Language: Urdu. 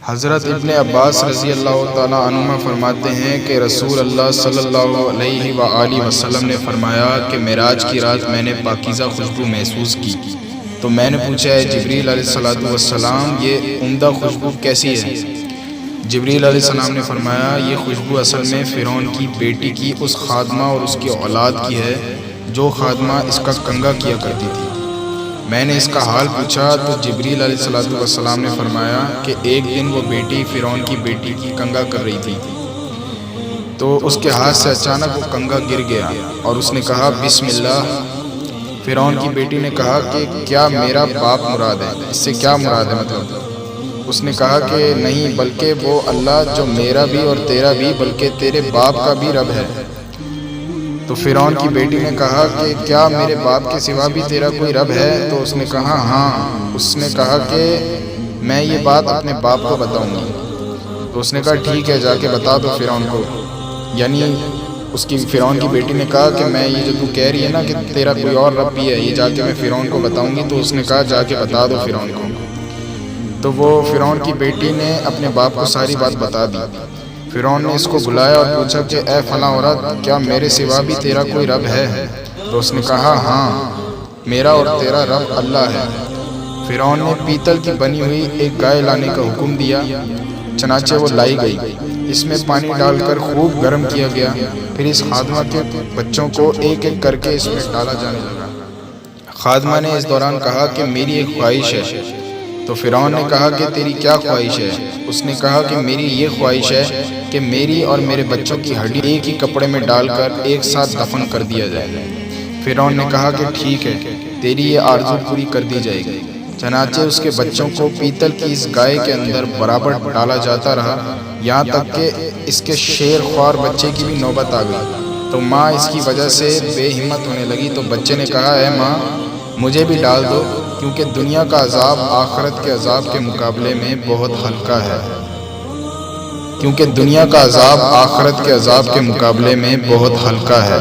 حضرت ابن عباس رضی اللہ تعالیٰ عنہما فرماتے ہیں کہ رسول اللہ صلی اللہ علیہ وآلہ وسلم نے فرمایا کہ معراج کی رات میں نے پاکیزہ خوشبو محسوس کی، تو میں نے پوچھا ہے جبریل علیہ السلام یہ عمدہ خوشبو کیسی ہے؟ جبریل علیہ السلام نے فرمایا یہ خوشبو اصل میں فرعون کی بیٹی کی اس خادمہ اور اس کی اولاد کی ہے جو خادمہ اس کا کنگا کیا کرتی تھی۔ میں نے اس کا حال پوچھا تو جبریل علیہ السلام نے فرمایا کہ ایک دن وہ بیٹی فرعون کی بیٹی کی کنگا کر رہی تھی تو اس کے ہاتھ سے اچانک وہ کنگا گر گیا اور اس نے کہا بسم اللہ۔ فرعون کی بیٹی نے کہا کہ کیا میرا باپ مراد ہے؟ اس سے کیا مراد ہے مطلب؟ اس نے کہا کہ نہیں بلکہ وہ اللہ جو میرا بھی اور تیرا بھی بلکہ تیرے باپ کا بھی رب ہے۔ تو فرعون کی بیٹی نے کہا کہ کیا میرے باپ کے سوا بھی تیرا کوئی رب ہے؟ تو اس نے کہا ہاں۔ اس نے کہا کہ میں یہ بات اپنے باپ کو بتاؤں گی۔ تو اس نے کہا ٹھیک ہے جا کے بتا دو فرعون کو، یعنی اس کی فرعون کی بیٹی نے کہا کہ میں یہ جو تو کہہ رہی ہے نا کہ تیرا کوئی اور رب بھی ہے یہ جا کے میں فرعون کو بتاؤں گی۔ تو اس نے کہا جا کے بتا دو فرعون کو۔ تو وہ فرعون کی بیٹی نے اپنے باپ کو ساری بات بتا دی۔ فرعون نے اس کو بلایا اور پوچھا کہ اے فلاں عورت کیا میرے سوا بھی تیرا کوئی رب ہے؟ تو اس نے کہا ہاں میرا اور تیرا رب اللہ ہے۔ فرعون نے پیتل کی بنی ہوئی ایک گائے لانے کا حکم دیا، چنانچہ وہ لائی گئی، اس میں پانی ڈال کر خوب گرم کیا گیا، پھر اس خادمہ کے بچوں کو ایک ایک کر کے اس میں ڈالا جانے لگا۔ خادمہ نے اس دوران کہا کہ میری ایک خواہش ہے۔ تو فرعون نے کہا کہ تیری کیا خواہش ہے؟ اس نے کہا کہ میری یہ خواہش ہے کہ میری اور میرے بچوں کی ہڈی ایک ہی کپڑے میں ڈال کر ایک ساتھ دفن کر دیا جائے۔ فرعون نے کہا کہ ٹھیک ہے تیری یہ آرزو پوری کر دی جائے گی۔ چنانچہ اس کے بچوں کو پیتل کی اس گائے کے اندر برابر ڈالا جاتا رہا، یہاں تک کہ اس کے شیر خوار بچے کی بھی نوبت آ گئی۔ تو ماں اس کی وجہ سے بے ہمت ہونے لگی، تو بچے نے کہا اے ماں مجھے بھی ڈال دو، کیونکہ دنیا کا عذاب آخرت کے عذاب کے مقابلے میں بہت ہلکا ہے۔ کیونکہ دنیا کا عذاب آخرت کے عذاب کے مقابلے میں بہت ہلکا ہے۔